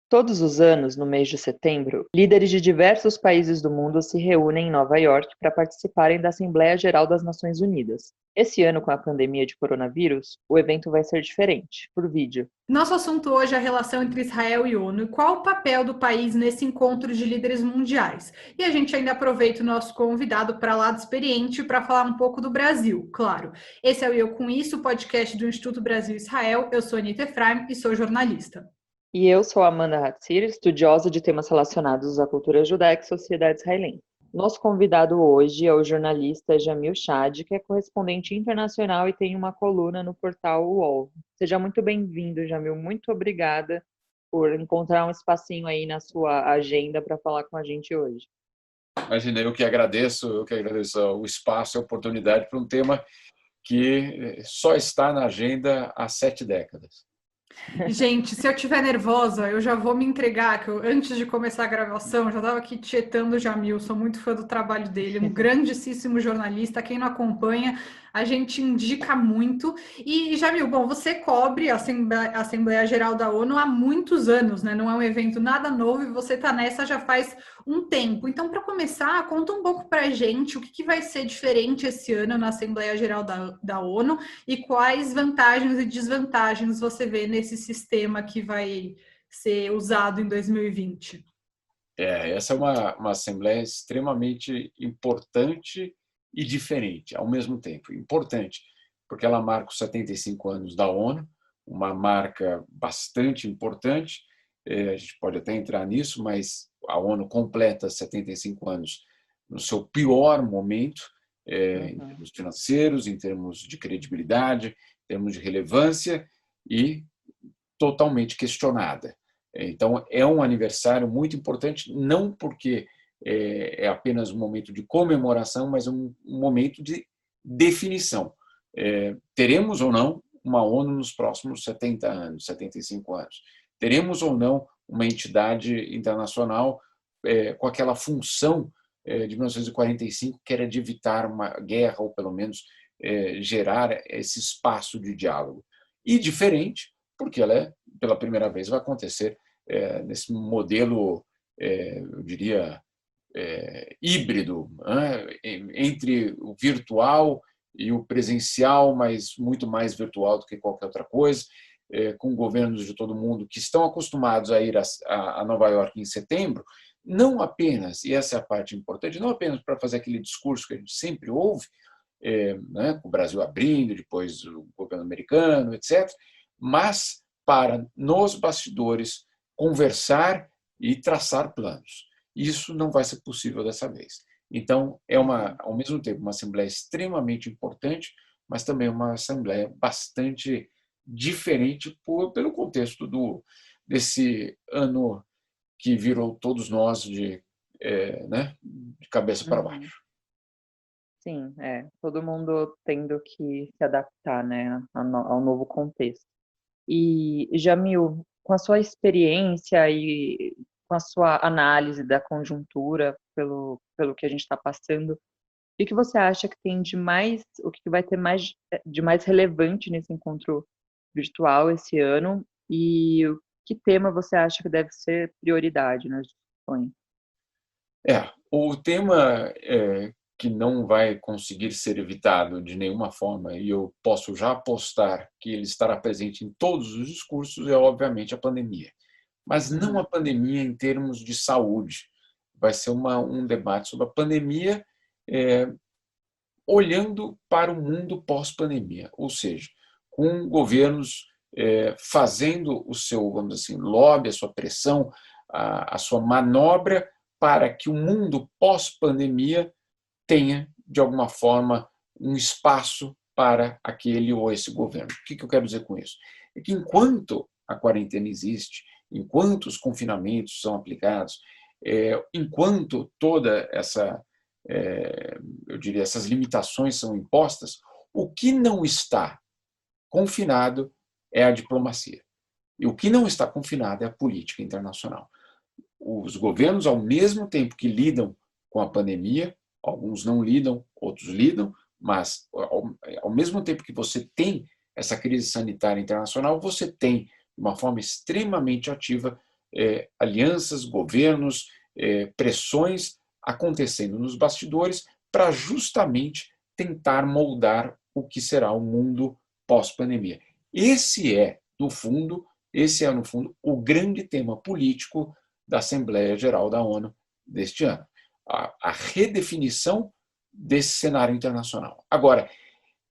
Todos os anos, no mês de setembro, líderes de diversos países do mundo se reúnem em Nova York para participarem da Assembleia Geral das Nações Unidas. Esse ano, com a pandemia de coronavírus, o evento vai ser diferente, por vídeo. Nosso assunto hoje é a relação entre Israel e ONU e qual o papel do país nesse encontro de líderes mundiais. E a gente ainda aproveita o nosso convidado para lá do experiente para falar um pouco do Brasil, claro. Esse é o Eu Com Isso, o podcast do Instituto Brasil Israel. Eu sou Anita Efraim e sou jornalista. E eu sou Amanda Hatzir, estudiosa de temas relacionados à cultura judaica e sociedade israelense. Nosso convidado hoje é o jornalista Jamil Chad, que é correspondente internacional e tem uma coluna no portal UOL. Seja muito bem-vindo, Jamil. Muito obrigada por encontrar um espacinho aí na sua agenda para falar com a gente hoje. Imagina, eu que agradeço o espaço e a oportunidade para um tema que só está na agenda há 7 décadas. Gente, se eu estiver nervosa, eu já vou me entregar, que eu, antes de começar a gravação, já estava aqui tietando o Jamil, sou muito fã do trabalho dele, um grandíssimo jornalista, quem não acompanha, a gente indica muito. E, Jamil, bom, você cobre a Assembleia Geral da ONU há muitos anos, né? Não é um evento nada novo e você está nessa já faz um tempo. Então, para começar, conta um pouco para a gente o que vai ser diferente esse ano na Assembleia Geral da ONU e quais vantagens e desvantagens você vê nesse sistema que vai ser usado em 2020. Essa é uma assembleia extremamente importante e diferente ao mesmo tempo. Importante, porque ela marca os 75 anos da ONU, uma marca bastante importante. A gente pode até entrar nisso, mas a ONU completa 75 anos no seu pior momento, em termos financeiros, em termos de credibilidade, em termos de relevância e totalmente questionada. Então, é um aniversário muito importante, não porque é apenas um momento de comemoração, mas um momento de definição. Teremos ou não uma ONU nos próximos 70 anos, 75 anos? Teremos ou não uma entidade internacional com aquela função de 1945, que era de evitar uma guerra, ou pelo menos gerar esse espaço de diálogo? E diferente, porque ela, pela primeira vez, vai acontecer nesse modelo, eu diria, híbrido, entre o virtual e o presencial, mas muito mais virtual do que qualquer outra coisa, com governos de todo mundo que estão acostumados a ir a Nova York em setembro, não apenas, e essa é a parte importante, não apenas para fazer aquele discurso que a gente sempre ouve, com o Brasil abrindo, depois o governo americano, etc., mas para, nos bastidores, conversar e traçar planos. Isso não vai ser possível dessa vez. Então, ao mesmo tempo, uma assembleia extremamente importante, mas também uma assembleia bastante diferente pelo contexto desse ano que virou todos nós de cabeça para baixo. Sim, todo mundo tendo que se adaptar, né, ao novo contexto. E, Jamil, com a sua experiência e com a sua análise da conjuntura, pelo que a gente está passando, o que você acha que tem de mais, o que vai ter de mais relevante nesse encontro virtual esse ano? E que tema você acha que deve ser prioridade nas discussões? O tema que não vai conseguir ser evitado de nenhuma forma, e eu posso já apostar que ele estará presente em todos os discursos, é obviamente a pandemia. Mas não a pandemia em termos de saúde. Vai ser um debate sobre a pandemia olhando para o mundo pós-pandemia, ou seja, com governos fazendo o seu, vamos dizer assim, lobby, a sua pressão, a sua manobra para que o mundo pós-pandemia tenha, de alguma forma, um espaço para aquele ou esse governo. O que eu quero dizer com isso? É que enquanto a quarentena existe, enquanto os confinamentos são aplicados, enquanto toda eu diria, essas limitações são impostas, o que não está confinado é a diplomacia. E o que não está confinado é a política internacional. Os governos, ao mesmo tempo que lidam com a pandemia, alguns não lidam, outros lidam, mas ao mesmo tempo que você tem essa crise sanitária internacional, você tem, de uma forma extremamente ativa, alianças, governos, pressões acontecendo nos bastidores para justamente tentar moldar o que será o mundo pós-pandemia. Esse é, no fundo, o grande tema político da Assembleia Geral da ONU deste ano. A redefinição desse cenário internacional. Agora,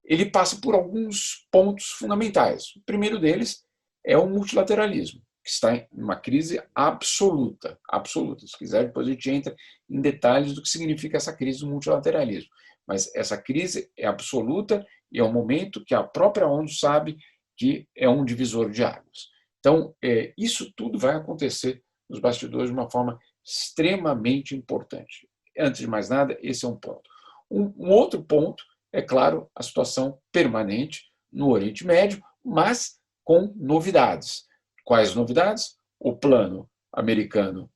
ele passa por alguns pontos fundamentais. O primeiro deles é o multilateralismo, que está em uma crise absoluta. Absoluta. Se quiser, depois a gente entra em detalhes do que significa essa crise do multilateralismo. Mas essa crise é absoluta e é um momento que a própria ONU sabe que é um divisor de águas. Então, isso tudo vai acontecer nos bastidores de uma forma extremamente importante. Antes de mais nada, esse é um ponto. Um outro ponto, é claro, a situação permanente no Oriente Médio, mas com novidades. Quais novidades? O plano americano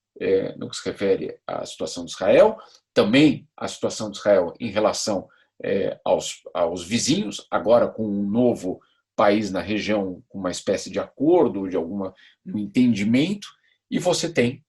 no que se refere à situação de Israel, também a situação de Israel em relação aos vizinhos, agora com um novo país na região, com uma espécie de acordo, de um entendimento, e você tem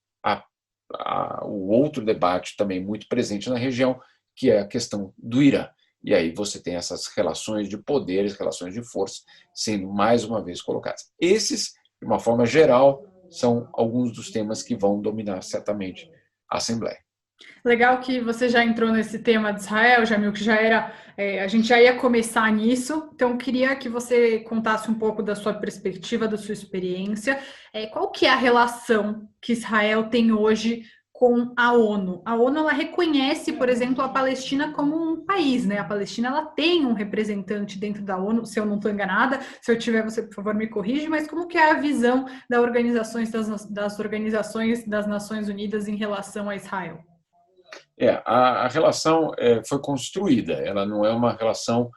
o outro debate também muito presente na região, que é a questão do Irã. E aí você tem essas relações de poderes, relações de força, sendo mais uma vez colocadas. Esses, de uma forma geral, são alguns dos temas que vão dominar certamente a Assembleia. Legal que você já entrou nesse tema de Israel, Jamil, que já era, a gente já ia começar nisso, então queria que você contasse um pouco da sua perspectiva, da sua experiência. Qual que é a relação que Israel tem hoje com a ONU? A ONU, ela reconhece, por exemplo, a Palestina como um país, né? A Palestina, ela tem um representante dentro da ONU, se eu não estou enganada, se eu tiver, você, por favor, me corrige, mas como que é a visão das organizações das Nações Unidas em relação a Israel? A relação foi construída, ela não é uma relação,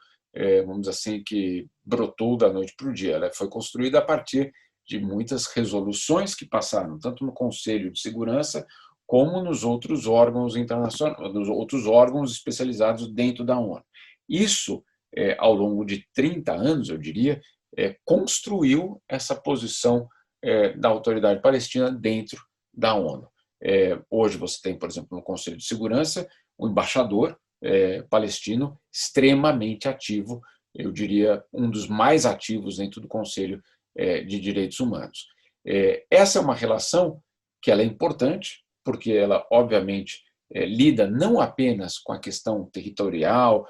vamos dizer assim, que brotou da noite para o dia, ela foi construída a partir de muitas resoluções que passaram, tanto no Conselho de Segurança, como nos outros órgãos internacionais, nos outros órgãos especializados dentro da ONU. Isso, ao longo de 30 anos, eu diria, construiu essa posição da autoridade palestina dentro da ONU. Hoje você tem, por exemplo, no Conselho de Segurança, um embaixador palestino extremamente ativo, eu diria um dos mais ativos dentro do Conselho de Direitos Humanos. Essa é uma relação que ela é importante, porque ela, obviamente, lida não apenas com a questão territorial,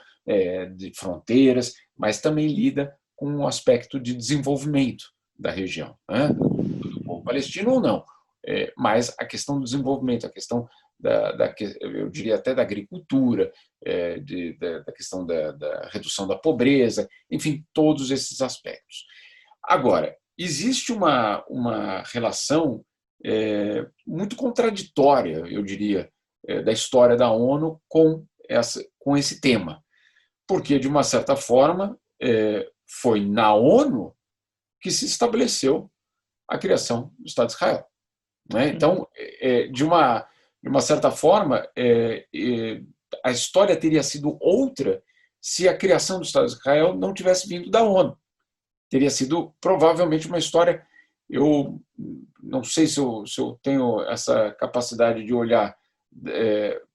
de fronteiras, mas também lida com um aspecto de desenvolvimento da região, né? Do povo palestino ou não. Mas a questão do desenvolvimento, a questão eu diria até da agricultura, da questão da redução da pobreza, enfim, todos esses aspectos. Agora, existe uma relação muito contraditória, eu diria, da história da ONU com esse tema, porque, de uma certa forma, foi na ONU que se estabeleceu a criação do Estado de Israel. Né? Então, de uma certa forma, a história teria sido outra se a criação do Estado de Israel não tivesse vindo da ONU. Teria sido provavelmente uma história. Eu não sei se eu tenho essa capacidade de olhar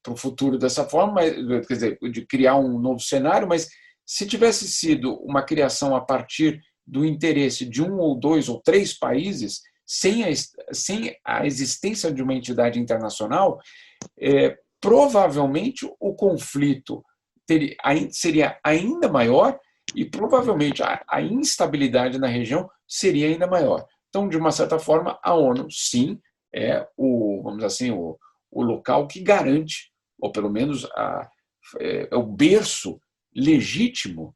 para o futuro dessa forma, mas, quer dizer, de criar um novo cenário, mas se tivesse sido uma criação a partir do interesse de um ou dois ou três países, sem a existência de uma entidade internacional, provavelmente o conflito seria ainda maior e provavelmente a instabilidade na região seria ainda maior. Então, de uma certa forma, a ONU, sim, é vamos dizer assim, o local que garante, ou pelo menos é o berço legítimo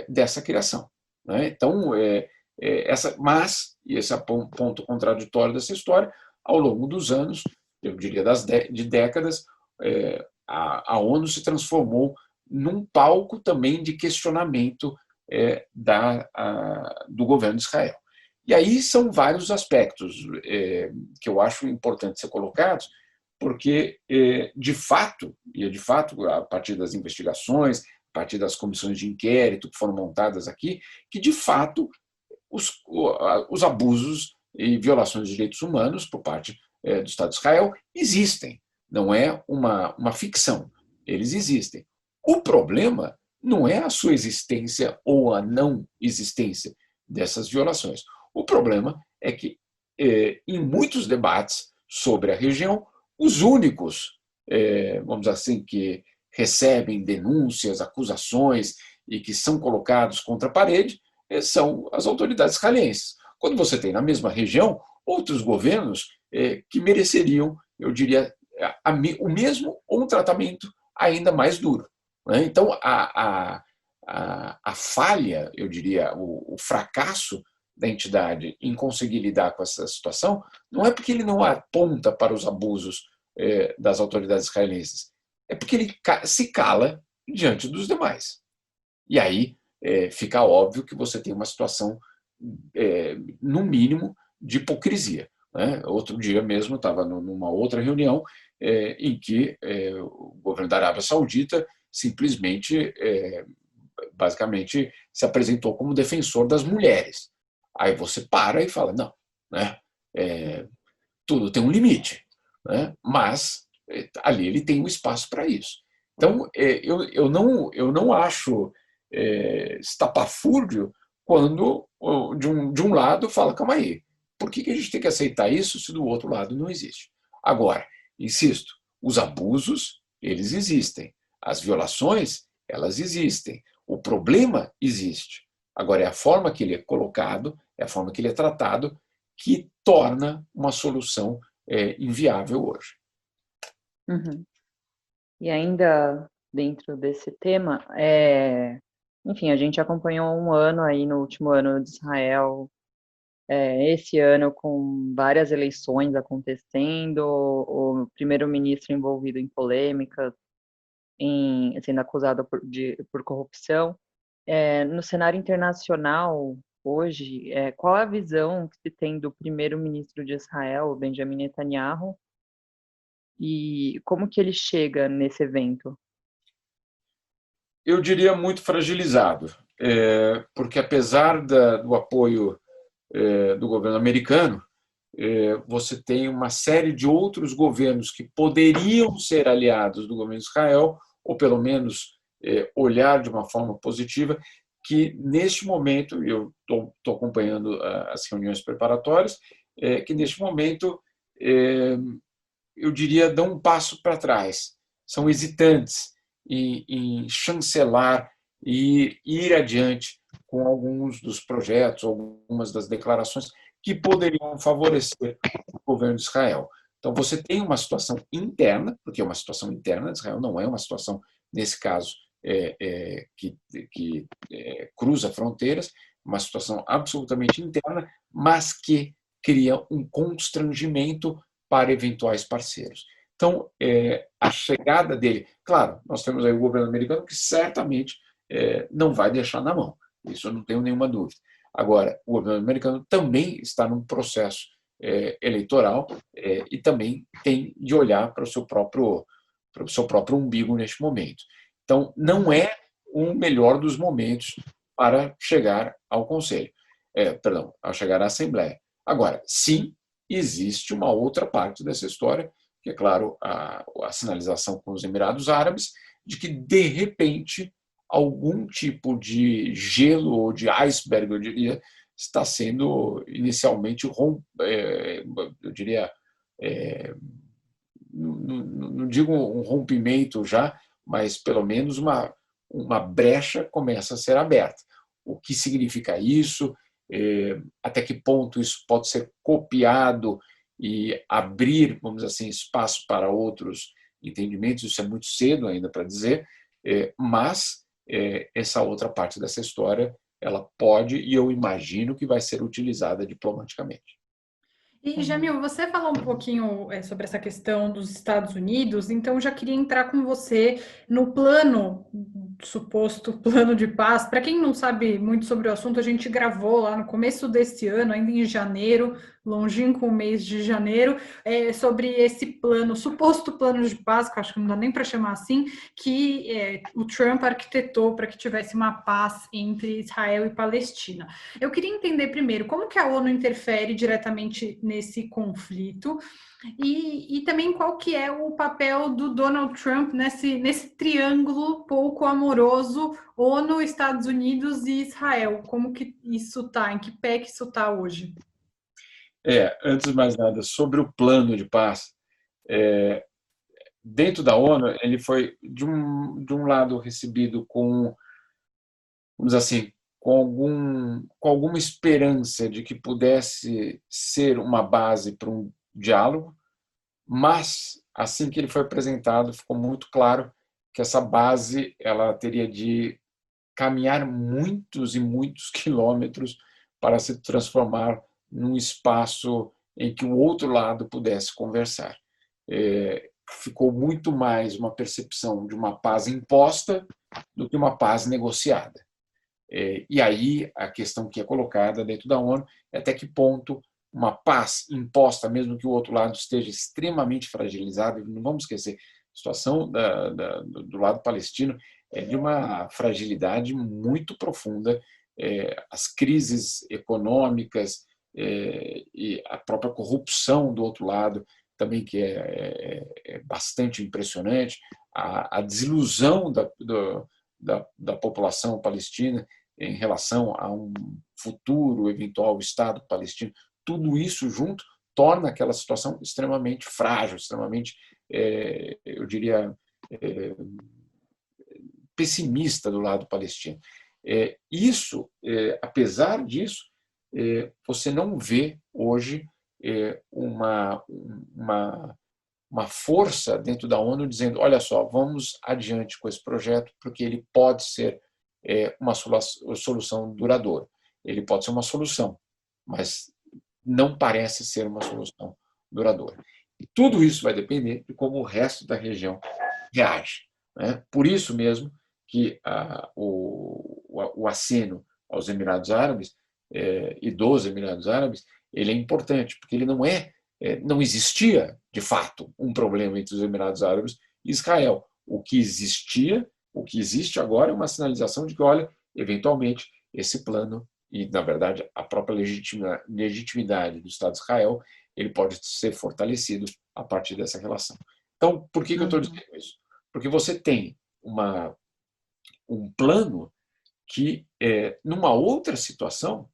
dessa criação. Né? Então, mas, e esse é o ponto contraditório dessa história, ao longo dos anos, eu diria de décadas, a ONU se transformou num palco também de questionamento do governo de Israel. E aí são vários aspectos que eu acho importante ser colocados, porque, de fato, a partir das investigações, a partir das comissões de inquérito que foram montadas aqui, que, de fato, os abusos e violações de direitos humanos por parte do Estado de Israel existem, não é uma ficção, eles existem. O problema não é a sua existência ou a não existência dessas violações. O problema é que, em muitos debates sobre a região, os únicos, vamos dizer assim, que recebem denúncias, acusações e que são colocados contra a parede são as autoridades israelenses. Quando você tem na mesma região outros governos que mereceriam, eu diria, o mesmo ou um tratamento ainda mais duro. Então, a falha, eu diria, o fracasso da entidade em conseguir lidar com essa situação não é porque ele não aponta para os abusos das autoridades israelenses, é porque ele se cala diante dos demais. E aí fica óbvio que você tem uma situação, no mínimo, de hipocrisia. Outro dia mesmo, estava numa outra reunião em que o governo da Arábia Saudita simplesmente, basicamente, se apresentou como defensor das mulheres. Aí você para e fala, não, tudo tem um limite, mas ali ele tem um espaço para isso. Então, eu não acho estapafúrdio quando de um lado fala, calma aí, por que a gente tem que aceitar isso se do outro lado não existe? Agora, insisto, os abusos, eles existem. As violações, elas existem. O problema existe. Agora, é a forma que ele é colocado, é a forma que ele é tratado, que torna uma solução inviável hoje. Uhum. E ainda dentro desse tema, enfim, a gente acompanhou um ano aí no último ano de Israel, esse ano com várias eleições acontecendo, o primeiro-ministro envolvido em polêmicas, sendo acusado por corrupção. No cenário internacional, hoje, qual a visão que se tem do primeiro-ministro de Israel, Benjamin Netanyahu, e como que ele chega nesse evento? Eu diria muito fragilizado, porque apesar do apoio do governo americano, você tem uma série de outros governos que poderiam ser aliados do governo de Israel, ou pelo menos olhar de uma forma positiva, que neste momento, eu estou acompanhando as reuniões preparatórias, que neste momento, eu diria, dão um passo para trás, são hesitantes em chancelar e ir adiante com alguns dos projetos, algumas das declarações que poderiam favorecer o governo de Israel. Então, você tem uma situação interna, porque é uma situação interna de Israel, não é uma situação, nesse caso, que cruza fronteiras, uma situação absolutamente interna, mas que cria um constrangimento para eventuais parceiros. Então, a chegada dele, claro, nós temos aí o governo americano que certamente não vai deixar na mão, isso eu não tenho nenhuma dúvida. Agora, o governo americano também está num processo eleitoral e também tem de olhar para o seu próprio umbigo neste momento. Então, não é o melhor dos momentos para chegar ao Conselho, a chegar à Assembleia. Agora, sim, existe uma outra parte dessa história, que é, claro, a sinalização com os Emirados Árabes, de que, de repente, algum tipo de gelo ou de iceberg, eu diria, está sendo inicialmente, eu diria, não digo um rompimento já, mas pelo menos uma brecha começa a ser aberta. O que significa isso? Até que ponto isso pode ser copiado e abrir, vamos dizer assim, espaço para outros entendimentos? Isso é muito cedo ainda para dizer, mas essa outra parte dessa história, ela pode, e eu imagino que vai ser utilizada diplomaticamente. E, Jamil, você falou um pouquinho sobre essa questão dos Estados Unidos, então eu já queria entrar com você no plano, suposto plano de paz. Para quem não sabe muito sobre o assunto, a gente gravou lá no começo deste ano, ainda em janeiro, longínquo mês de janeiro, sobre esse plano, suposto plano de paz, que eu acho que não dá nem para chamar assim, que o Trump arquitetou para que tivesse uma paz entre Israel e Palestina. Eu queria entender primeiro como que a ONU interfere diretamente nesse conflito e também qual que é o papel do Donald Trump nesse triângulo pouco amoroso ONU, Estados Unidos e Israel. Como que isso está? Em que pé que isso está hoje? Antes de mais nada, sobre o plano de paz, dentro da ONU, ele foi, de um lado, recebido com, vamos dizer assim, com alguma esperança de que pudesse ser uma base para um diálogo, mas, assim que ele foi apresentado, ficou muito claro que essa base ela teria de caminhar muitos e muitos quilômetros para se transformar num espaço em que o outro lado pudesse conversar. Ficou muito mais uma percepção de uma paz imposta do que uma paz negociada. E aí a questão que é colocada dentro da ONU é até que ponto uma paz imposta, mesmo que o outro lado esteja extremamente fragilizado, e não vamos esquecer, a situação do lado palestino é de uma fragilidade muito profunda, as crises econômicas e a própria corrupção do outro lado também, que é bastante impressionante, a desilusão da população palestina em relação a um futuro eventual Estado palestino, tudo isso junto torna aquela situação extremamente frágil, extremamente, eu diria, pessimista do lado palestino. Apesar disso, você não vê hoje uma força dentro da ONU dizendo, olha só, vamos adiante com esse projeto porque ele pode ser uma solução duradoura. Ele pode ser uma solução, mas não parece ser uma solução duradoura. E tudo isso vai depender de como o resto da região reage. Né? Por isso mesmo que o aceno aos Emirados Árabes e dos Emirados Árabes ele é importante, porque ele não existia, de fato, um problema entre os Emirados Árabes e Israel. O que existe agora é uma sinalização de que, olha, eventualmente, esse plano e, na verdade, a própria legitimidade do Estado de Israel, ele pode ser fortalecido a partir dessa relação. Então, por que eu estou dizendo isso? Porque você tem um plano que, numa outra situação,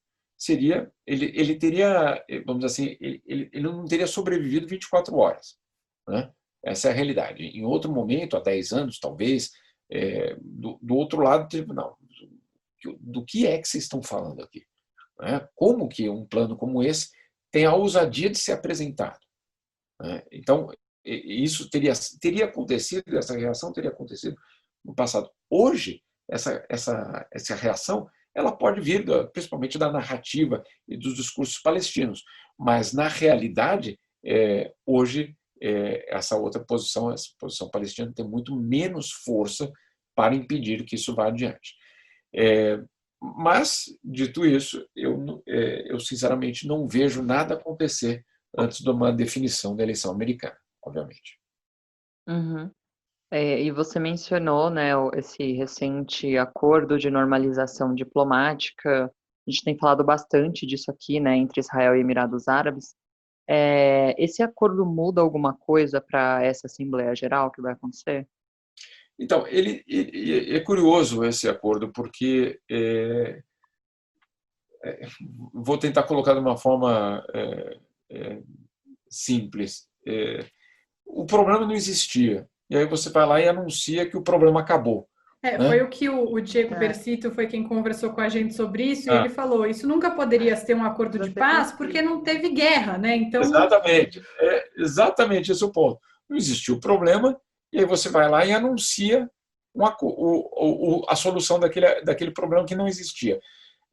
ele teria, vamos dizer assim, ele não teria sobrevivido 24 horas. Né? Essa é a realidade. Em outro momento, há 10 anos, talvez, do outro lado, não, do que é que vocês estão falando aqui? Né? Como que um plano como esse tem a ousadia de ser apresentado? Né? Então, isso teria acontecido, essa reação teria acontecido no passado. Hoje, essa reação ela pode vir principalmente da narrativa e dos discursos palestinos, mas, na realidade, hoje, essa posição palestina tem muito menos força para impedir que isso vá adiante. Mas, dito isso, eu sinceramente não vejo nada acontecer antes de uma definição da eleição americana, obviamente. Uhum. E você mencionou, né, esse recente acordo de normalização diplomática. A gente tem falado bastante disso aqui, né, entre Israel e Emirados Árabes. Esse acordo muda alguma coisa para essa Assembleia Geral que vai acontecer? Então, é curioso esse acordo, porque vou tentar colocar de uma forma simples. O problema não existia. E aí você vai lá e anuncia que o problema acabou. Foi Né? o que o Diego Bersito foi quem conversou com a gente sobre isso, e ele falou, isso nunca poderia ser um acordo de paz porque não teve guerra, né? Então... Exatamente. Exatamente esse é o ponto. Não existiu o problema, e aí você vai lá e anuncia a solução daquele problema que não existia.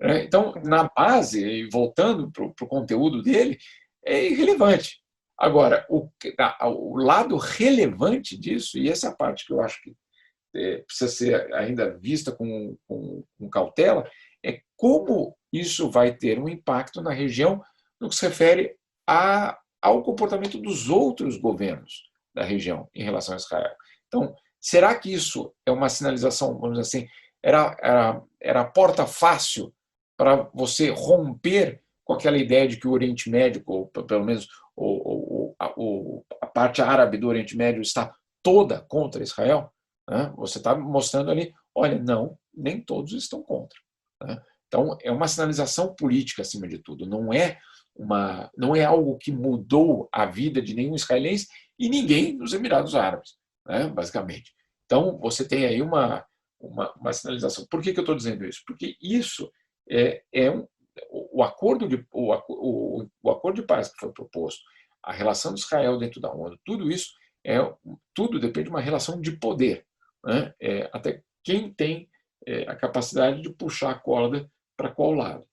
Então, na base, voltando para o conteúdo dele, é irrelevante. Agora, o lado relevante disso, e essa é a parte que eu acho que precisa ser ainda vista com cautela, é como isso vai ter um impacto na região no que se refere ao comportamento dos outros governos da região em relação a Israel. Então, será que isso é uma sinalização, vamos dizer assim, era a porta fácil para você romper com aquela ideia de que o Oriente Médio, ou pelo menos a parte árabe do Oriente Médio, está toda contra Israel? Né? Você está mostrando ali, olha, não, nem todos estão contra. Né? Então, é uma sinalização política, acima de tudo. Não é algo que mudou a vida de nenhum israelense e ninguém nos Emirados Árabes, né? Basicamente. Então, você tem aí uma sinalização. Por que eu estou dizendo isso? Porque isso o acordo de paz que foi proposto, a relação de Israel dentro da ONU, tudo isso, tudo depende de uma relação de poder. Né? Até quem tem a capacidade de puxar a corda para qual lado.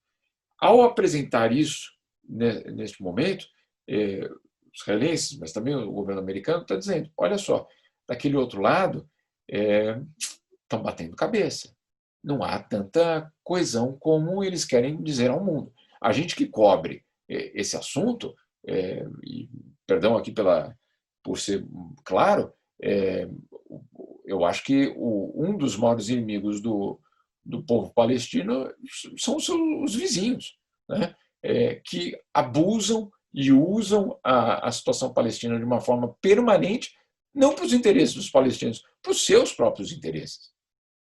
Ao apresentar isso, neste momento, os israelenses, mas também o governo americano está dizendo, olha só, daquele outro lado estão batendo cabeça. Não há tanta coesão como eles querem dizer ao mundo. A gente que cobre esse assunto, e perdão aqui por ser claro, eu acho que um dos maiores inimigos do povo palestino são os vizinhos, né? Que abusam e usam a situação palestina de uma forma permanente, não para os interesses dos palestinos, para os seus próprios interesses.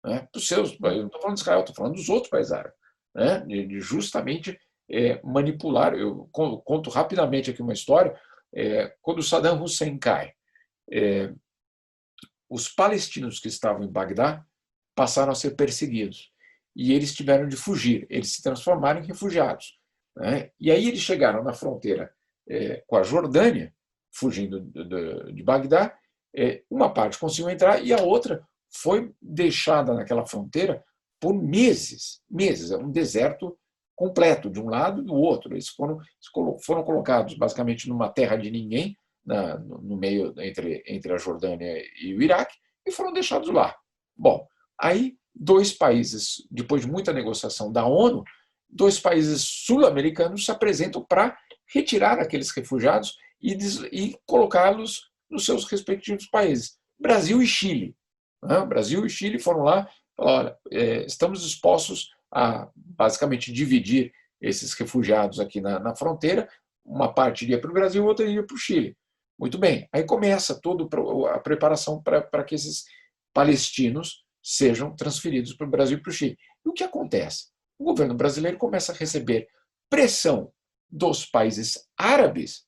Né? Para os seus, eu não estou falando de Israel, estou falando dos outros países árabes. Né? De justamente manipular. Eu conto rapidamente aqui uma história. Quando Saddam Hussein cai, os palestinos que estavam em Bagdá passaram a ser perseguidos. E eles tiveram de fugir, eles se transformaram em refugiados. Né? E aí eles chegaram na fronteira com a Jordânia, fugindo de Bagdá, uma parte conseguiu entrar e a outra foi deixada naquela fronteira por meses, é um deserto completo, de um lado e do outro. Eles foram colocados basicamente numa terra de ninguém, no meio entre a Jordânia e o Iraque, e foram deixados lá. Bom, aí dois países, depois de muita negociação da ONU, dois países sul-americanos se apresentam para retirar aqueles refugiados e colocá-los nos seus respectivos países, Brasil e Chile. Brasil e Chile foram lá e falaram, olha, estamos dispostos a basicamente dividir esses refugiados aqui na fronteira, uma parte iria para o Brasil, outra iria para o Chile. Muito bem, aí começa toda a preparação para que esses palestinos sejam transferidos para o Brasil e para o Chile. E o que acontece? O governo brasileiro começa a receber pressão dos países árabes,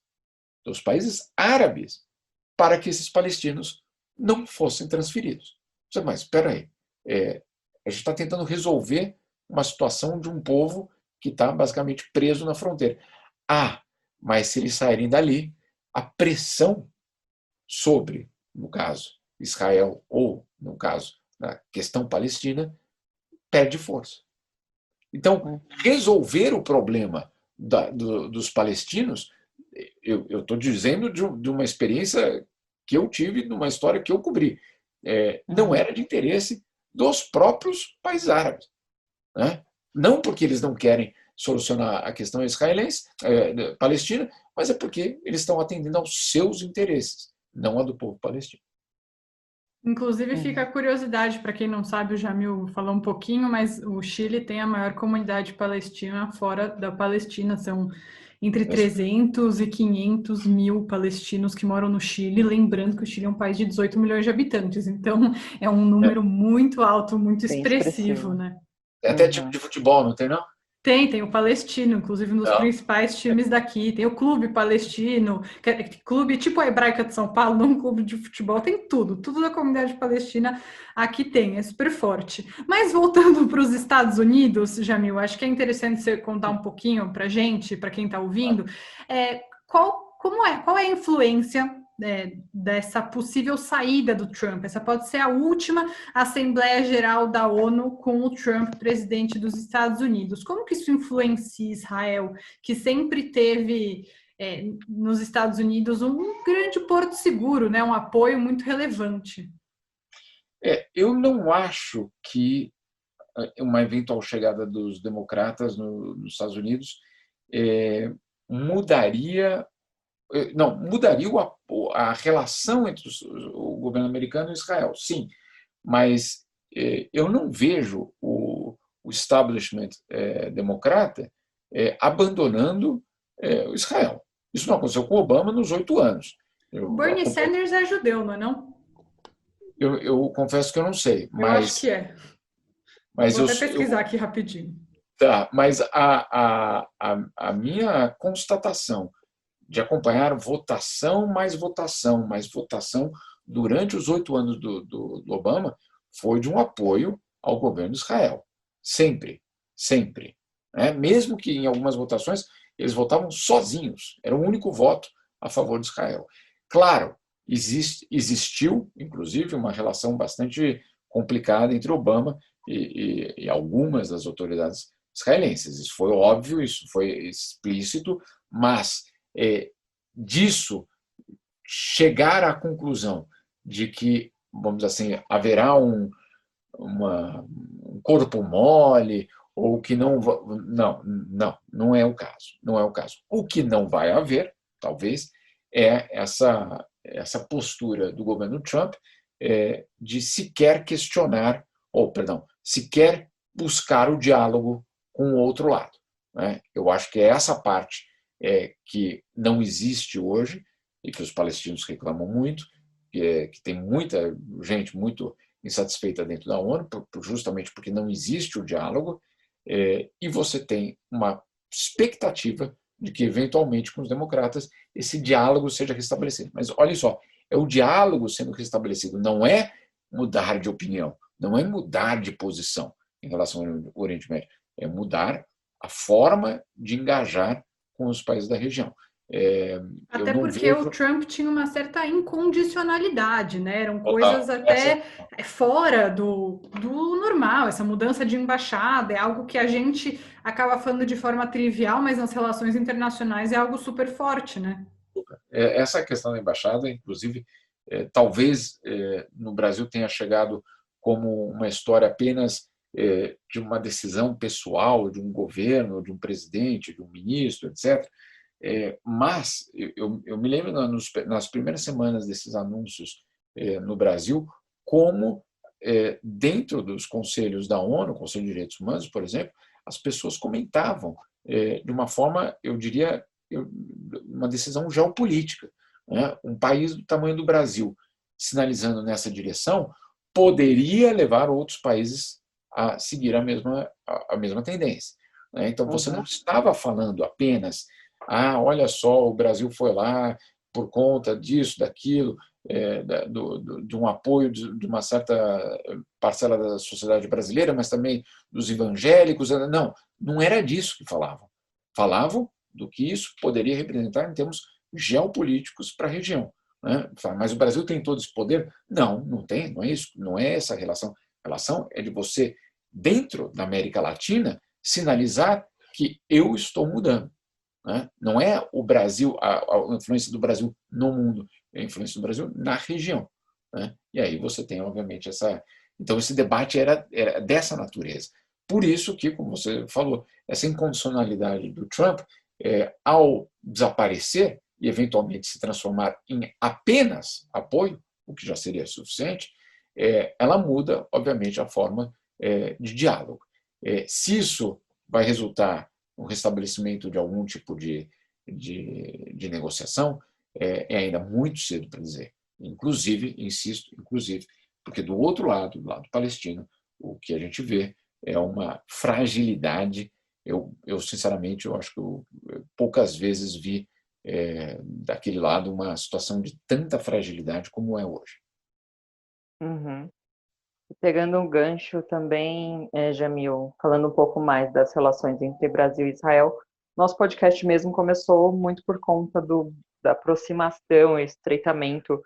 para que esses palestinos não fossem transferidos. Mas espera aí, a gente está tentando resolver uma situação de um povo que está basicamente preso na fronteira. Mas se eles saírem dali, a pressão sobre, no caso, Israel ou, no caso, na questão palestina, perde força. Então, resolver o problema dos palestinos, eu estou dizendo de uma experiência que eu tive, de uma história que eu cobri, não era de interesse dos próprios países árabes. Né? Não porque eles não querem solucionar a questão israelense, palestina, mas é porque eles estão atendendo aos seus interesses, não a do povo palestino. Inclusive, fica a curiosidade, para quem não sabe, o Jamil falou um pouquinho, mas o Chile tem a maior comunidade palestina fora da Palestina, são entre 300 e 500 mil palestinos que moram no Chile, lembrando que o Chile é um país de 18 milhões de habitantes, então é um número muito alto, muito expressivo, né? É até tipo de futebol, não tem não? Tem o Palestino, inclusive um dos principais times daqui. Tem o Clube Palestino, clube tipo a Hebraica de São Paulo, não um clube de futebol, tem tudo da comunidade palestina aqui tem, é super forte. Mas voltando para os Estados Unidos, Jamil, acho que é interessante você contar um pouquinho para a gente, para quem está ouvindo, qual é a influência dessa possível saída do Trump. Essa pode ser a última Assembleia Geral da ONU com o Trump presidente dos Estados Unidos. Como que isso influencia Israel, que sempre teve nos Estados Unidos um grande porto seguro, né? Um apoio muito relevante. Eu não acho que uma eventual chegada dos democratas nos Estados Unidos mudaria, não, mudaria a relação entre o governo americano e Israel, sim, mas eu não vejo o establishment democrata abandonando o Israel. Isso não aconteceu com o Obama nos 8 anos. O Bernie Sanders é judeu, não é não? Eu confesso que eu não sei, Eu acho que mas... é. Mas Vou até pesquisar aqui rapidinho. Tá, mas a minha constatação de acompanhar votação mais votação mais votação durante os 8 anos do Obama foi de um apoio ao governo de Israel. Sempre, sempre. Né? Mesmo que em algumas votações eles votavam sozinhos, era o único voto a favor de Israel. Claro, existiu, inclusive, uma relação bastante complicada entre Obama e algumas das autoridades israelenses. Isso foi óbvio, isso foi explícito, mas disso chegar à conclusão de que, vamos dizer assim, haverá um corpo mole ou que não é o caso. Não é o caso. O que não vai haver, talvez, é essa postura do governo Trump de sequer questionar, ou, perdão, sequer buscar o diálogo com o outro lado. Né? Eu acho que é essa parte que não existe hoje e que os palestinos reclamam muito, que tem muita gente muito insatisfeita dentro da ONU, justamente porque não existe o diálogo, e você tem uma expectativa de que, eventualmente, com os democratas, esse diálogo seja restabelecido. Mas, olha só, é o diálogo sendo restabelecido, não é mudar de opinião, não é mudar de posição em relação ao Oriente Médio, é mudar a forma de engajar com os países da região. Até porque o Trump tinha uma certa incondicionalidade, né? Eram coisas até fora do normal. Essa mudança de embaixada é algo que a gente acaba falando de forma trivial, mas nas relações internacionais é algo super forte, né? Essa questão da embaixada, inclusive, talvez no Brasil tenha chegado como uma história apenas de uma decisão pessoal de um governo, de um presidente, de um ministro, etc. Mas eu me lembro nas primeiras semanas desses anúncios no Brasil, como dentro dos conselhos da ONU, Conselho de Direitos Humanos, por exemplo, as pessoas comentavam de uma forma, eu diria, uma decisão geopolítica. Né? Um país do tamanho do Brasil sinalizando nessa direção poderia levar outros países a seguir a mesma tendência. Né? Então, você não estava falando apenas olha só, o Brasil foi lá por conta disso, daquilo, de um apoio de uma certa parcela da sociedade brasileira, mas também dos evangélicos. Não era disso que falavam. Falavam do que isso poderia representar em termos geopolíticos para a região. Né? Mas o Brasil tem todo esse poder? Não tem, não é isso, não é essa a relação. A relação é de você, dentro da América Latina, sinalizar que eu estou mudando. Né? Não é o Brasil, a influência do Brasil no mundo, é a influência do Brasil na região. Né? E aí você tem, obviamente, essa... Então, esse debate era dessa natureza. Por isso que, como você falou, essa incondicionalidade do Trump, ao desaparecer e, eventualmente, se transformar em apenas apoio, o que já seria suficiente, ela muda, obviamente, a forma de diálogo. Se isso vai resultar no restabelecimento de algum tipo de negociação, ainda muito cedo para dizer. Inclusive, insisto, porque do outro lado, do lado palestino, o que a gente vê é uma fragilidade. Eu sinceramente, eu acho que eu poucas vezes vi daquele lado uma situação de tanta fragilidade como é hoje. Uhum. Pegando um gancho também, Jamil, falando um pouco mais das relações entre Brasil e Israel, nosso podcast mesmo começou muito por conta da aproximação e estreitamento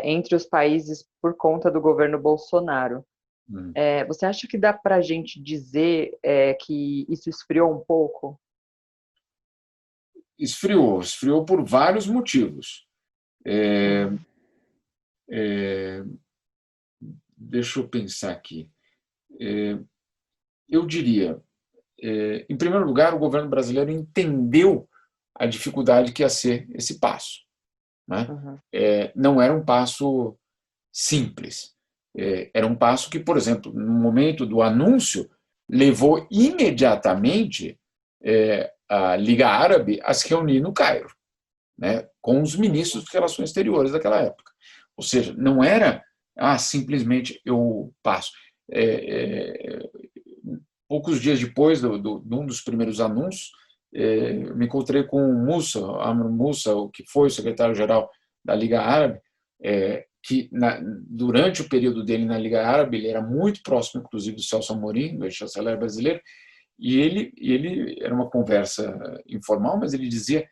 entre os países por conta do governo Bolsonaro. Você acha que dá para a gente dizer que isso esfriou um pouco? Esfriou por vários motivos. Deixa eu pensar aqui. Eu diria, em primeiro lugar, o governo brasileiro entendeu a dificuldade que ia ser esse passo, né? Não era um passo simples. Era um passo que, por exemplo, no momento do anúncio, levou imediatamente a Liga Árabe a se reunir no Cairo, né, com os ministros de Relações Exteriores daquela época. Ou seja, não era simplesmente eu passo. Poucos dias depois de um dos primeiros anúncios, me encontrei com o Amr Moussa, que foi o secretário-geral da Liga Árabe, que durante o período dele na Liga Árabe, ele era muito próximo, inclusive, do Celso Amorim, do ex-chanceler brasileiro, e ele era uma conversa informal, mas ele dizia: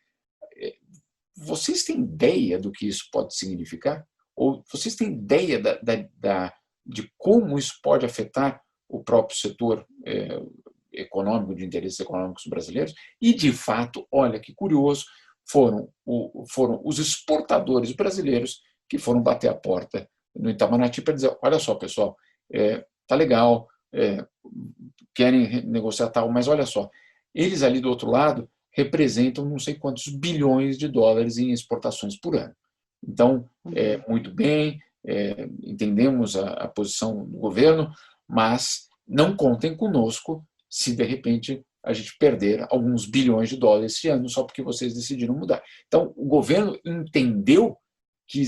vocês têm ideia do que isso pode significar? Ou vocês têm ideia de como isso pode afetar o próprio setor econômico, de interesses econômicos brasileiros? E, de fato, olha que curioso, foram os exportadores brasileiros que foram bater a porta no Itamaraty para dizer: olha só, pessoal, tá legal, querem negociar tal, mas olha só, eles ali do outro lado representam não sei quantos bilhões de dólares em exportações por ano. Então, muito bem, entendemos a posição do governo, mas não contem conosco se, de repente, a gente perder alguns bilhões de dólares esse ano só porque vocês decidiram mudar. Então, o governo entendeu que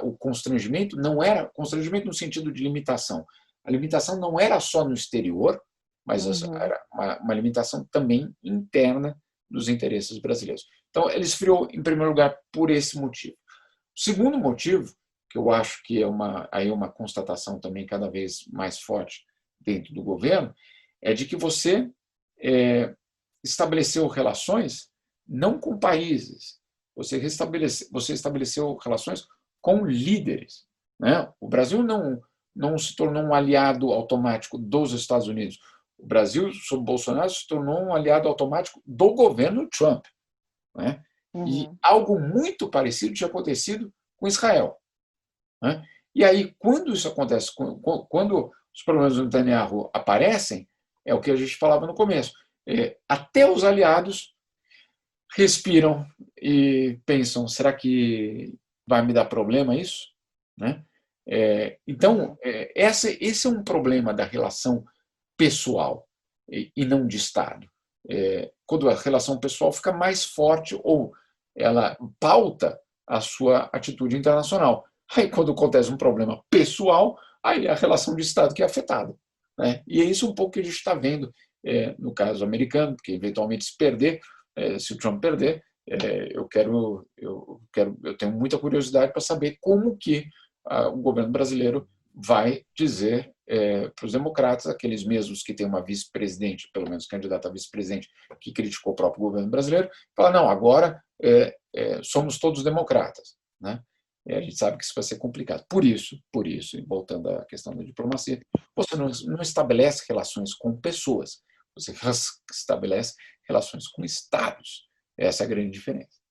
o constrangimento não era constrangimento no sentido de limitação. A limitação não era só no exterior, mas era uma limitação também interna dos interesses brasileiros. Então, ele esfriou, em primeiro lugar, por esse motivo. O segundo motivo, que eu acho que é uma constatação também cada vez mais forte dentro do governo, é de que você estabeleceu relações não com países, você estabeleceu relações com líderes, né? O Brasil não se tornou um aliado automático dos Estados Unidos. O Brasil, sob Bolsonaro, se tornou um aliado automático do governo Trump, né? E algo muito parecido tinha acontecido com Israel, né? E aí, quando isso acontece, quando os problemas do Netanyahu aparecem, é o que a gente falava no começo, até os aliados respiram e pensam: será que vai me dar problema isso? Né? Então, esse é um problema da relação pessoal e não de Estado. Quando a relação pessoal fica mais forte ou ela pauta a sua atitude internacional. Aí, quando acontece um problema pessoal, aí é a relação de Estado que é afetada, né? E é isso um pouco que a gente está vendo no caso americano, porque eventualmente se o Trump perder, eu tenho muita curiosidade para saber como que o governo brasileiro vai dizer para os democratas, aqueles mesmos que têm uma vice-presidente, pelo menos candidata a vice-presidente, que criticou o próprio governo brasileiro, falar: não, agora somos todos democratas, né? A gente sabe que isso vai ser complicado. Por isso, e voltando à questão da diplomacia, você não estabelece relações com pessoas, você estabelece relações com estados. Essa é a grande diferença.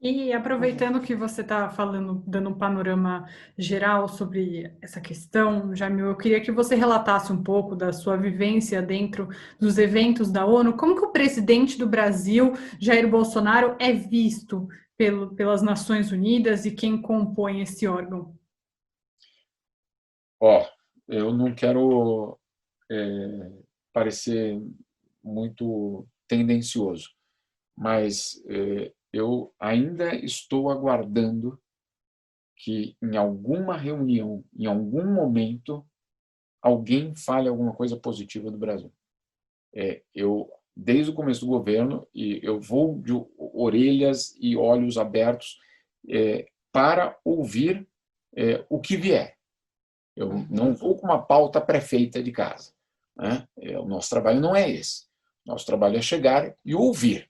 E aproveitando que você está falando, dando um panorama geral sobre essa questão, Jamil, eu queria que você relatasse um pouco da sua vivência dentro dos eventos da ONU. Como que o presidente do Brasil, Jair Bolsonaro, é visto pelas Nações Unidas e quem compõe esse órgão? Eu não quero parecer muito tendencioso, mas eu ainda estou aguardando que em alguma reunião, em algum momento, alguém fale alguma coisa positiva do Brasil. Desde o começo do governo, eu vou de orelhas e olhos abertos para ouvir o que vier. Eu não vou com uma pauta pré-feita de casa, né? O nosso trabalho não é esse. Nosso trabalho é chegar e ouvir,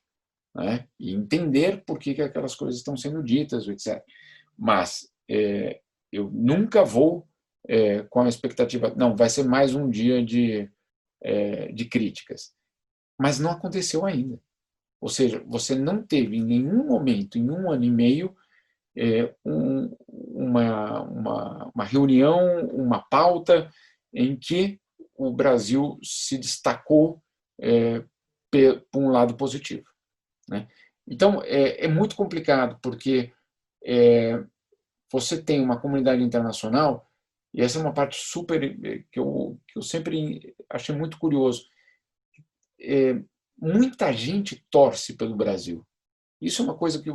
né? E entender por que aquelas coisas estão sendo ditas, etc. Mas eu nunca vou com a expectativa, não, vai ser mais um dia de críticas. Mas não aconteceu ainda. Ou seja, você não teve em nenhum momento, em 1 ano e meio, uma reunião, uma pauta em que o Brasil se destacou por um lado positivo, né? Então, é muito complicado, porque você tem uma comunidade internacional, e essa é uma parte super que eu sempre achei muito curioso. Muita gente torce pelo Brasil. Isso é uma coisa que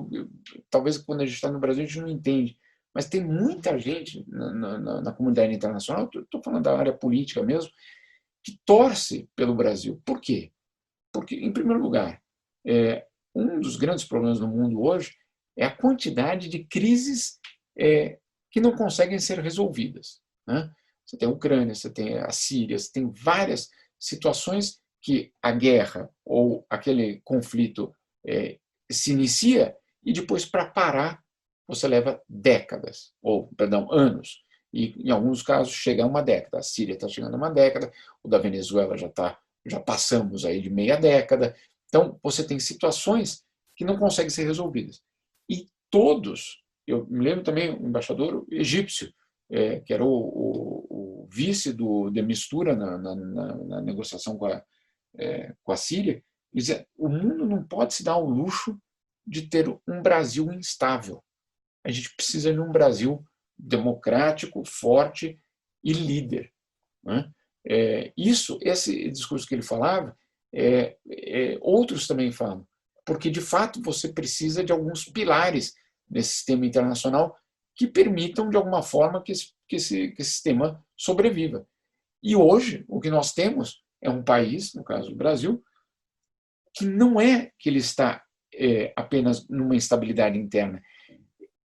talvez quando a gente está no Brasil a gente não entende, mas tem muita gente na comunidade internacional, estou falando da área política mesmo, que torce pelo Brasil. Por quê? Porque, em primeiro lugar, um dos grandes problemas do mundo hoje é a quantidade de crises que não conseguem ser resolvidas, né? Você tem a Ucrânia, você tem a Síria, você tem várias situações que a guerra ou aquele conflito se inicia e depois, para parar, você leva décadas, ou, perdão, anos. E, em alguns casos, chega a uma década. A Síria está chegando a uma década, o da Venezuela já passamos aí de meia década. Então, você tem situações que não conseguem ser resolvidas. E todos, eu me lembro também o embaixador egípcio, que era o vice de Mistura na negociação com a Síria, dizia: o mundo não pode se dar ao luxo de ter um Brasil instável. A gente precisa de um Brasil democrático, forte e líder, né? Esse discurso que ele falava, outros também falam, porque de fato você precisa de alguns pilares nesse sistema internacional que permitam, de alguma forma, que esse sistema sobreviva. E hoje, o que nós temos é um país, no caso do Brasil, que não é que ele está apenas numa instabilidade interna.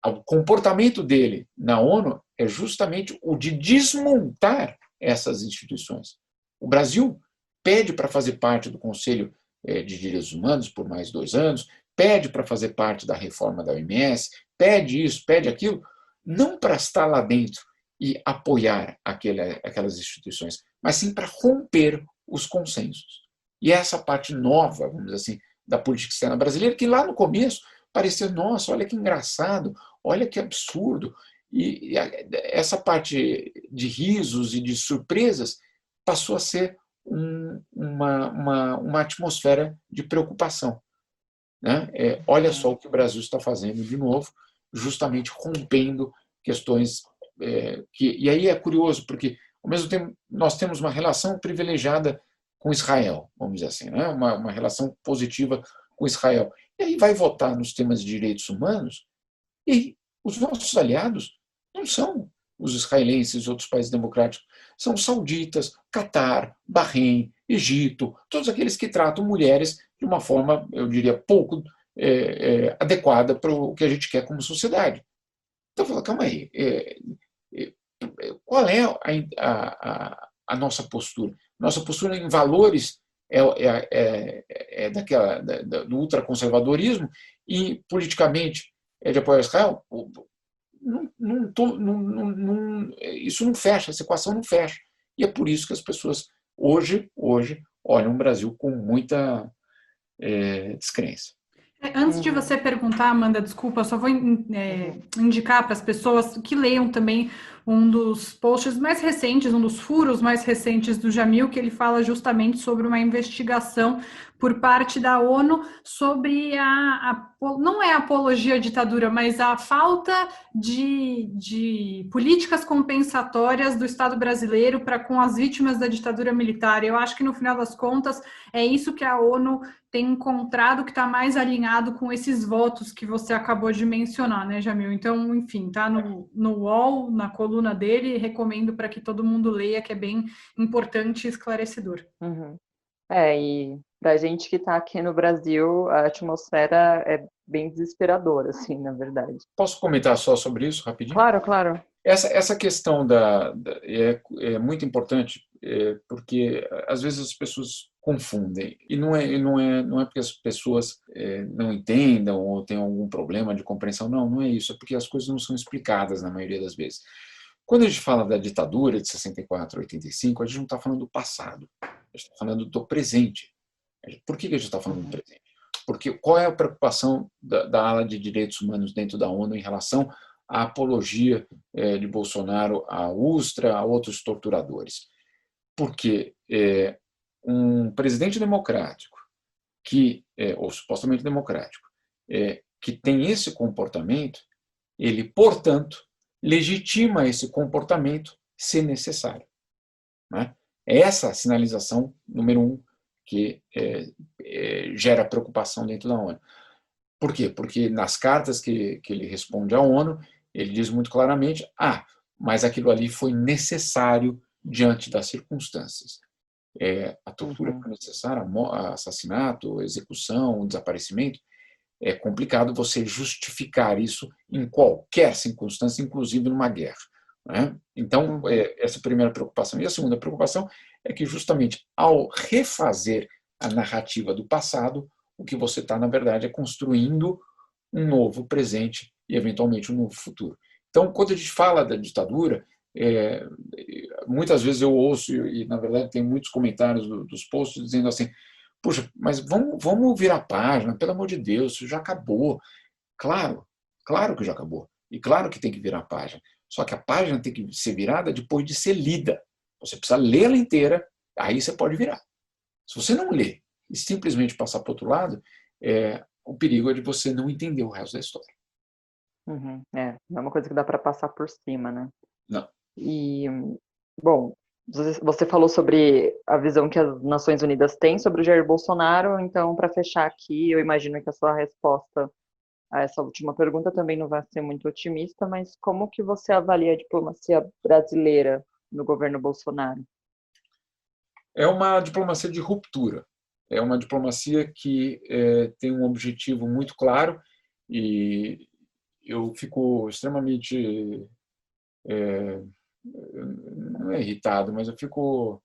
O comportamento dele na ONU é justamente o de desmontar essas instituições. O Brasil pede para fazer parte do Conselho de Direitos Humanos por mais 2 anos, pede para fazer parte da reforma da OMS, pede isso, pede aquilo, não para estar lá dentro e apoiar aquelas instituições, mas sim para romper os consensos. E essa parte nova, vamos dizer assim, da política externa brasileira, que lá no começo parecia: nossa, olha que engraçado, olha que absurdo. E essa parte de risos e de surpresas passou a ser uma atmosfera de preocupação, né? Olha só o que o Brasil está fazendo de novo, justamente rompendo questões e aí é curioso, porque, ao mesmo tempo, nós temos uma relação privilegiada com Israel, vamos dizer assim, né? Uma relação positiva com Israel. E aí vai votar nos temas de direitos humanos e os nossos aliados não são os israelenses e outros países democráticos, são os sauditas, Catar, Bahrein, Egito, todos aqueles que tratam mulheres de uma forma, eu diria, pouco adequada para o que a gente quer como sociedade. Então, eu falo: calma aí, qual é a nossa postura? Nossa postura em valores do ultraconservadorismo, e politicamente é de apoio a Israel. Isso não fecha, essa equação não fecha. E é por isso que as pessoas hoje olham o Brasil com muita descrença. Antes de você perguntar, Amanda, desculpa, eu só vou indicar para as pessoas que leiam também um dos posts mais recentes, um dos furos mais recentes do Jamil, que ele fala justamente sobre uma investigação por parte da ONU sobre não é apologia à ditadura, mas a falta de políticas compensatórias do Estado brasileiro para com as vítimas da ditadura militar. Eu acho que, no final das contas, é isso que a ONU tem encontrado que está mais alinhado com esses votos que você acabou de mencionar, né, Jamil? Então, enfim, tá no UOL, na coluna dele, recomendo para que todo mundo leia, que é bem importante e esclarecedor. Uhum. E para a gente que está aqui no Brasil, a atmosfera é bem desesperadora, assim, na verdade. Posso comentar só sobre isso rapidinho? Claro, claro. Essa questão é muito importante, porque às vezes as pessoas confundem, e não é porque as pessoas não entendam ou tenham algum problema de compreensão, não é isso, é porque as coisas não são explicadas na maioria das vezes. Quando a gente fala da ditadura de 64 a 85, a gente não está falando do passado, a gente está falando do presente. Por que a gente está falando do presente? Porque qual é a preocupação da ala de direitos humanos dentro da ONU em relação à apologia de Bolsonaro à USTRA, a outros torturadores? Porque um presidente democrático, ou supostamente democrático, que tem esse comportamento, ele, portanto, legitima esse comportamento se necessário. Né? É essa a sinalização número 1 que gera preocupação dentro da ONU. Por quê? Porque nas cartas que ele responde à ONU, ele diz muito claramente, mas aquilo ali foi necessário diante das circunstâncias. A tortura foi necessária, assassinato, execução, desaparecimento. É complicado você justificar isso em qualquer circunstância, inclusive numa guerra. Né? Então, essa é a primeira preocupação. E a segunda preocupação é que, justamente, ao refazer a narrativa do passado, o que você está, na verdade, é construindo um novo presente e, eventualmente, um novo futuro. Então, quando a gente fala da ditadura, muitas vezes eu ouço, e, na verdade, tem muitos comentários dos posts dizendo assim, puxa, mas vamos virar a página, pelo amor de Deus, isso já acabou. Claro que já acabou. E claro que tem que virar a página. Só que a página tem que ser virada depois de ser lida. Você precisa lê-la inteira, aí você pode virar. Se você não lê e simplesmente passar para o outro lado, o perigo é de você não entender o resto da história. Não é uma coisa que dá para passar por cima, né? Não. E, bom, você falou sobre a visão que as Nações Unidas têm sobre o Jair Bolsonaro, então, para fechar aqui, eu imagino que a sua resposta a essa última pergunta também não vai ser muito otimista, mas como que você avalia a diplomacia brasileira no governo Bolsonaro? É uma diplomacia de ruptura. É uma diplomacia que tem um objetivo muito claro e eu fico extremamente, não é irritado, mas eu fico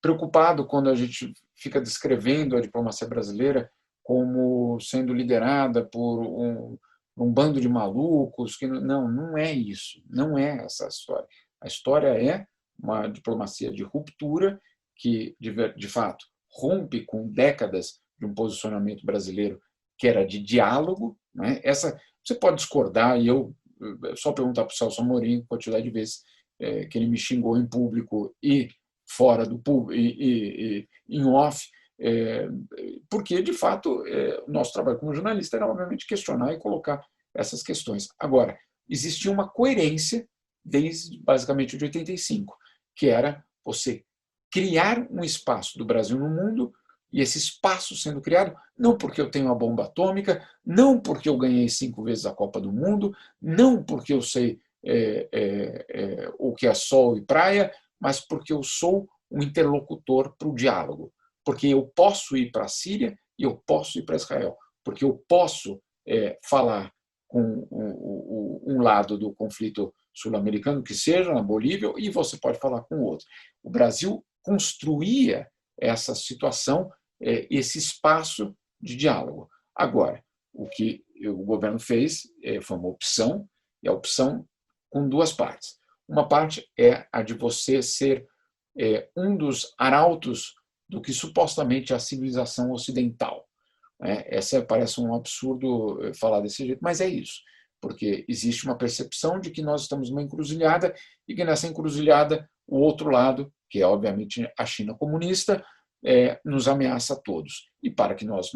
preocupado quando a gente fica descrevendo a diplomacia brasileira como sendo liderada por um bando de malucos. Não é isso. Não é essa a história. A história é uma diplomacia de ruptura que, de fato, rompe com décadas de um posicionamento brasileiro que era de diálogo. Né? Você pode discordar, e eu só perguntar para o Celso Amorim quantidade de vezes que ele me xingou em público e fora do público, e em off, porque, de fato, o nosso trabalho como jornalista era, obviamente, questionar e colocar essas questões. Agora, existia uma coerência desde, basicamente, de 85, que era você criar um espaço do Brasil no mundo, e esse espaço sendo criado não porque eu tenho uma bomba atômica, não porque eu ganhei 5 vezes a Copa do Mundo, não porque eu sei o que é sol e praia, mas porque eu sou um interlocutor para o diálogo. Porque eu posso ir para a Síria e eu posso ir para Israel. Porque eu posso falar com um lado do conflito sul-americano, que seja na Bolívia, e você pode falar com o outro. O Brasil construía essa situação, esse espaço de diálogo. Agora, o que o governo fez foi uma opção, e a opção com duas partes. Uma parte é a de você ser um dos arautos do que supostamente é a civilização ocidental. Essa parece um absurdo falar desse jeito, mas é isso, porque existe uma percepção de que nós estamos numa encruzilhada e que nessa encruzilhada o outro lado, que é obviamente a China comunista, nos ameaça a todos. E para que nós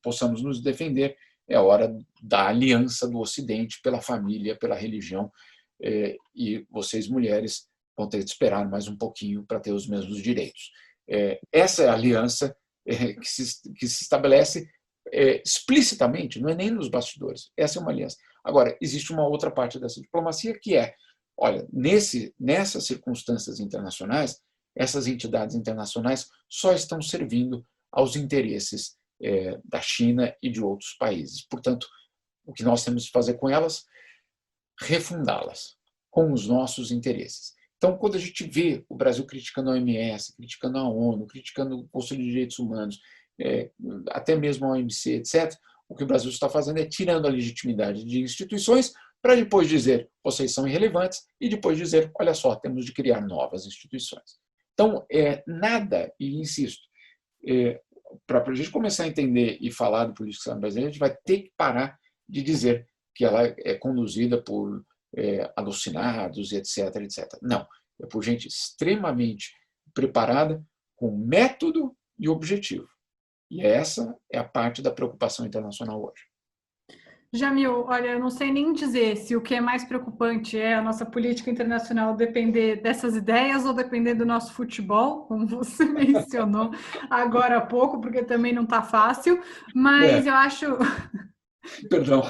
possamos nos defender, é hora da aliança do Ocidente pela família, pela religião, e vocês, mulheres, vão ter de esperar mais um pouquinho para ter os mesmos direitos. Essa é a aliança que se estabelece explicitamente, não é nem nos bastidores. Essa é uma aliança. Agora, existe uma outra parte dessa diplomacia que olha, nessas circunstâncias internacionais, essas entidades internacionais só estão servindo aos interesses da China e de outros países. Portanto, o que nós temos de fazer com elas? Refundá-las com os nossos interesses. Então, quando a gente vê o Brasil criticando a OMS, criticando a ONU, criticando o Conselho de Direitos Humanos, até mesmo a OMC, etc., o que o Brasil está fazendo é tirando a legitimidade de instituições para depois dizer, vocês são irrelevantes, e depois dizer, olha só, temos de criar novas instituições. Então, nada, e insisto, para a gente começar a entender e falar do política externa brasileira, a gente vai ter que parar de dizer que ela é conduzida por alucinados, etc, etc. Não, é por gente extremamente preparada, com método e objetivo. E essa é a parte da preocupação internacional hoje. Jamil, olha, eu não sei nem dizer se o que é mais preocupante é a nossa política internacional depender dessas ideias ou depender do nosso futebol, como você mencionou agora há pouco, porque também não está fácil, mas eu acho... Perdão.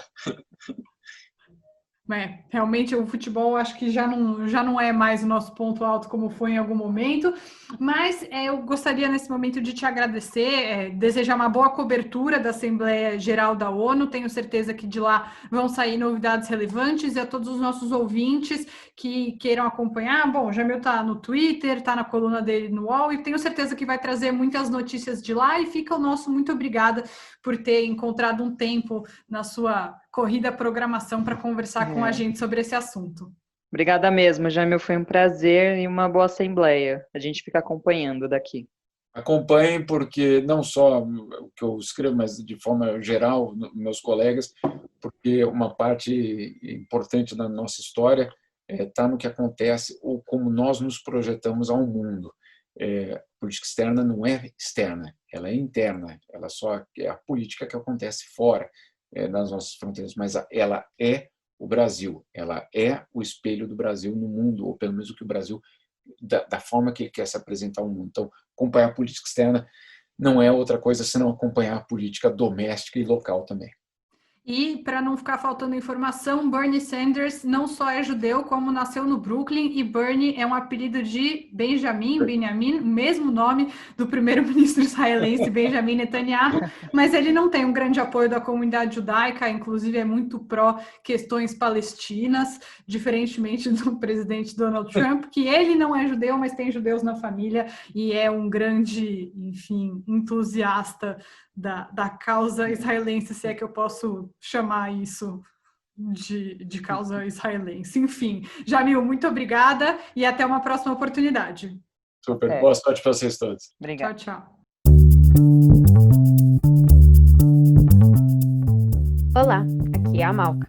Realmente o futebol acho que já não é mais o nosso ponto alto como foi em algum momento, mas eu gostaria nesse momento de te agradecer, desejar uma boa cobertura da Assembleia Geral da ONU, tenho certeza que de lá vão sair novidades relevantes, e a todos os nossos ouvintes que queiram acompanhar, bom, o Jamil está no Twitter, está na coluna dele no UOL, e tenho certeza que vai trazer muitas notícias de lá, e fica o nosso muito obrigada por ter encontrado um tempo na sua corrida programação para conversar com a gente sobre esse assunto. Obrigada mesmo, Jamil, foi um prazer e uma boa assembleia. A gente fica acompanhando daqui. Acompanhem, porque não só o que eu escrevo, mas de forma geral, meus colegas, porque uma parte importante da nossa história está no que acontece ou como nós nos projetamos ao mundo. Política externa não é externa, ela é interna, ela só é a política que acontece fora das nossas fronteiras, mas ela é o Brasil, ela é o espelho do Brasil no mundo, ou pelo menos o que o Brasil, da forma que ele quer se apresentar ao mundo. Então, acompanhar a política externa não é outra coisa senão acompanhar a política doméstica e local também. E, para não ficar faltando informação, Bernie Sanders não só é judeu, como nasceu no Brooklyn, e Bernie é um apelido de Benjamin, o mesmo nome do primeiro-ministro israelense Benjamin Netanyahu, mas ele não tem um grande apoio da comunidade judaica, inclusive é muito pró questões palestinas, diferentemente do presidente Donald Trump, que ele não é judeu, mas tem judeus na família, e é um grande, enfim, entusiasta da causa israelense, se é que eu posso chamar isso de causa israelense. Enfim, Jamil, muito obrigada e até uma próxima oportunidade. Super, boa sorte para vocês todos. Obrigada. Tchau, tchau. Olá, aqui é a Malca.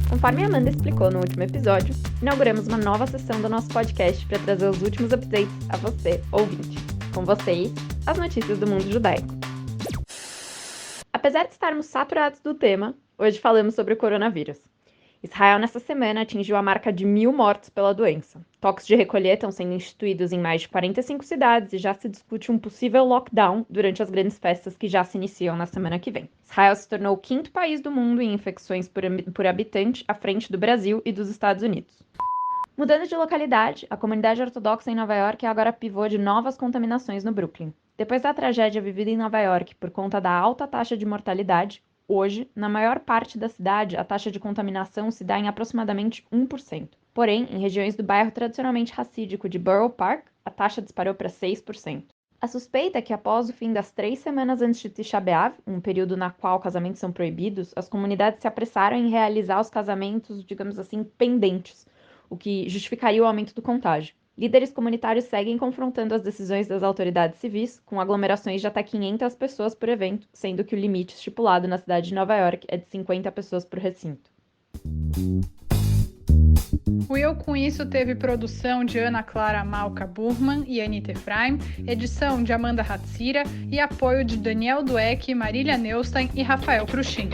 Conforme a Amanda explicou no último episódio, inauguramos uma nova sessão do nosso podcast para trazer os últimos updates a você, ouvinte. Com vocês, as notícias do mundo judaico. Apesar de estarmos saturados do tema, hoje falamos sobre o coronavírus. Israel, nessa semana, atingiu a marca de 1.000 mortos pela doença. Toques de recolher estão sendo instituídos em mais de 45 cidades e já se discute um possível lockdown durante as grandes festas que já se iniciam na semana que vem. Israel se tornou o 5º país do mundo em infecções por habitante, à frente do Brasil e dos Estados Unidos. Mudando de localidade, a comunidade ortodoxa em Nova York é agora pivô de novas contaminações no Brooklyn. Depois da tragédia vivida em Nova York por conta da alta taxa de mortalidade, hoje, na maior parte da cidade, a taxa de contaminação se dá em aproximadamente 1%. Porém, em regiões do bairro tradicionalmente racídico de Borough Park, a taxa disparou para 6%. A suspeita é que após o fim das 3 semanas antes de Tisha B'Av, um período na qual casamentos são proibidos, as comunidades se apressaram em realizar os casamentos, digamos assim, pendentes, o que justificaria o aumento do contágio. Líderes comunitários seguem confrontando as decisões das autoridades civis, com aglomerações de até 500 pessoas por evento, sendo que o limite estipulado na cidade de Nova York é de 50 pessoas por recinto. O Eu Com Isso teve produção de Ana Clara Malca Burman e Anita Efraim, edição de Amanda Hatzira e apoio de Daniel Dueck, Marília Neustein e Rafael Cruxin.